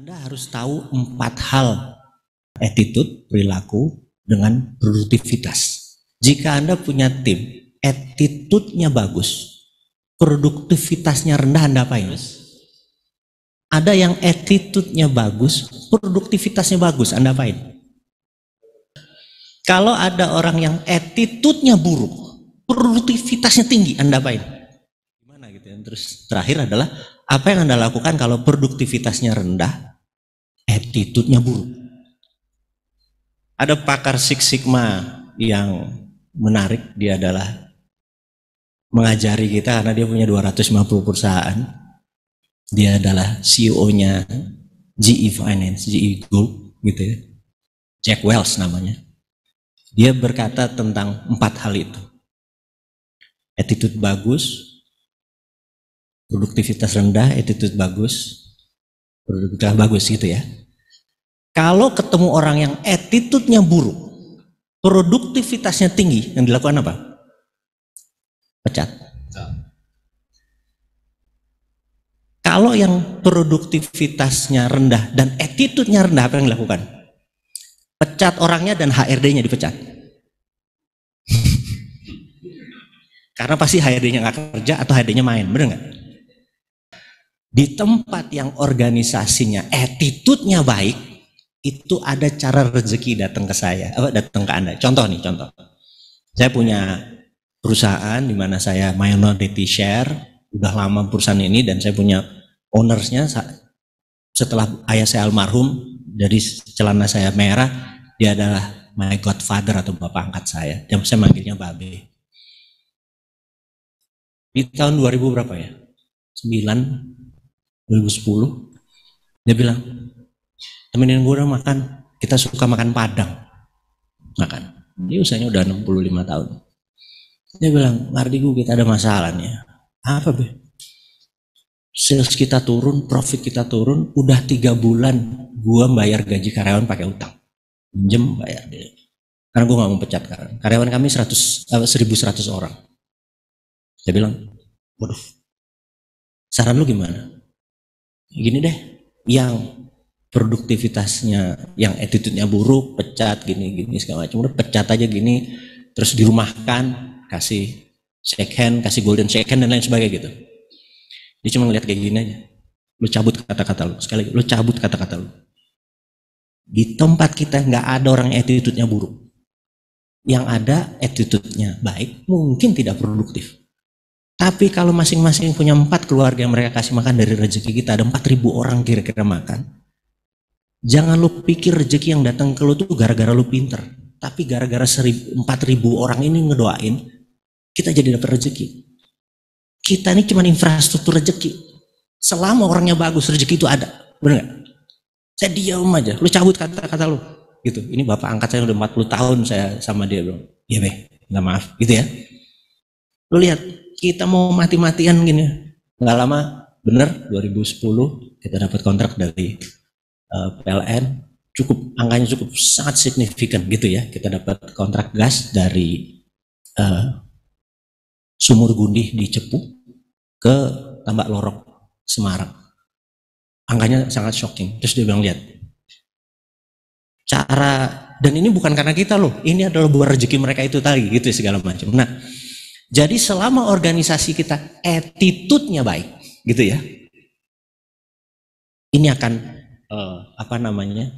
Anda harus tahu 4 hal attitude, perilaku, dengan produktivitas. Jika Anda punya tim, attitude-nya bagus, produktivitasnya rendah, Anda apain? Ada yang attitude-nya bagus, produktivitasnya bagus, Anda apain? Kalau ada orang yang attitude-nya buruk, produktivitasnya tinggi, Anda apain? Gimana gitu ya? Terus terakhir adalah apa yang Anda lakukan kalau produktivitasnya rendah, attitude-nya buruk? Ada pakar Six Sigma yang menarik, dia adalah mengajari kita karena dia punya 250 perusahaan. Dia adalah CEO-nya GE Finance, GE Group gitu ya. Jack Welch namanya. Dia berkata tentang 4 hal itu. Attitude bagus, produktivitas rendah, attitude bagus, produktivitas bagus gitu ya. Kalau ketemu orang yang attitude-nya buruk, produktivitasnya tinggi, yang dilakukan apa? Pecat. Kalau yang produktivitasnya rendah dan attitude-nya rendah, apa yang dilakukan? Pecat orangnya dan HRD-nya dipecat. Karena pasti HRD-nya nggak kerja atau HRD-nya main, bener nggak? Di tempat yang organisasinya attitude-nya baik, itu ada cara rezeki datang ke saya, datang ke Anda. Contoh nih, contoh. Saya punya perusahaan di mana saya minority share, udah lama perusahaan ini, dan saya punya ownersnya. Setelah ayah saya almarhum, dari celana saya merah, dia adalah my godfather atau bapak angkat saya. Yang saya manggilnya Babe. Di tahun 2000 berapa ya? 2010, dia bilang, temenin gue makan, kita suka makan Padang. Makan. Dia usianya udah 65 tahun. Dia bilang, Mardi gue kita ada masalah nih. Apa be? Sales kita turun, profit kita turun, udah 3 bulan gue bayar gaji karyawan pakai utang. Pinjem bayar dia. Karena gue gak mau pecat karyawan. Karyawan kami 1.100 orang. Saya bilang, waduh, saran lu gimana? Gini deh, yang produktivitasnya, yang attitude-nya buruk, pecat gini segala macam, udah pecat aja gini, terus dirumahkan, kasih shake hand, kasih golden shake hand dan lain sebagainya gitu. Dia cuma ngeliat kayak gini aja, lu cabut kata-kata lu, sekali lagi, lu cabut kata-kata lu. Di tempat kita nggak ada orang attitude-nya buruk, yang ada attitude-nya baik, mungkin tidak produktif. Tapi kalau masing-masing punya 4 keluarga yang mereka kasih makan dari rezeki kita, ada 4.000 orang kira-kira makan. Jangan lu pikir rezeki yang datang ke lu tuh gara-gara lu pinter, tapi gara-gara 4.000 orang ini ngedoain, kita jadi dapat rezeki. Kita ini cuma infrastruktur rezeki. Selama orangnya bagus, rezeki itu ada, bener nggak? Saya diam aja, lu cabut kata-kata lu, gitu. Ini bapak angkat saya udah 40 tahun saya sama dia, bro. Iya be, nggak maaf, gitu ya. Lu lihat, kita mau mati-matian gini, nggak lama, bener 2010 kita dapat kontrak dari PLN, angkanya cukup sangat signifikan gitu ya. Kita dapat kontrak gas dari Sumur Gundih di Cepu ke Tambak Lorok Semarang. Angkanya sangat shocking. Terus dia bilang, lihat cara, dan ini bukan karena kita loh, ini adalah buat rezeki mereka itu tadi gitu segala macam. Nah, jadi selama organisasi kita attitude-nya baik gitu ya, ini akan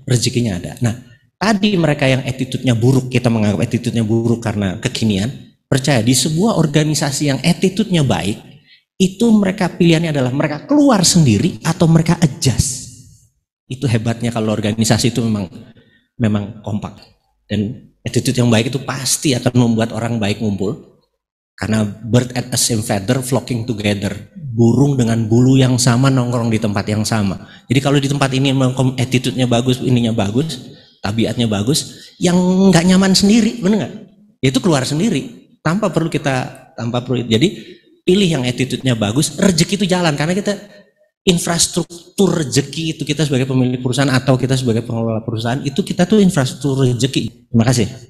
rezekinya ada. Nah, tadi mereka yang attitude-nya buruk, kita menganggap attitude-nya buruk karena kekinian. Percaya, di sebuah organisasi yang attitude-nya baik, itu mereka pilihannya adalah mereka keluar sendiri atau mereka adjust. Itu hebatnya kalau organisasi itu memang kompak. Dan attitude yang baik itu pasti akan membuat orang baik ngumpul. Karena bird at the same feather flocking together. Burung dengan bulu yang sama nongkrong di tempat yang sama. Jadi kalau di tempat ini attitude-nya bagus, ininya bagus, tabiatnya bagus, yang nggak nyaman sendiri, bener nggak? Itu keluar sendiri, tanpa perlu. Jadi pilih yang attitude-nya bagus, rezeki itu jalan. Karena kita infrastruktur rezeki itu, kita sebagai pemilik perusahaan atau kita sebagai pengelola perusahaan, itu kita tuh infrastruktur rezeki. Terima kasih.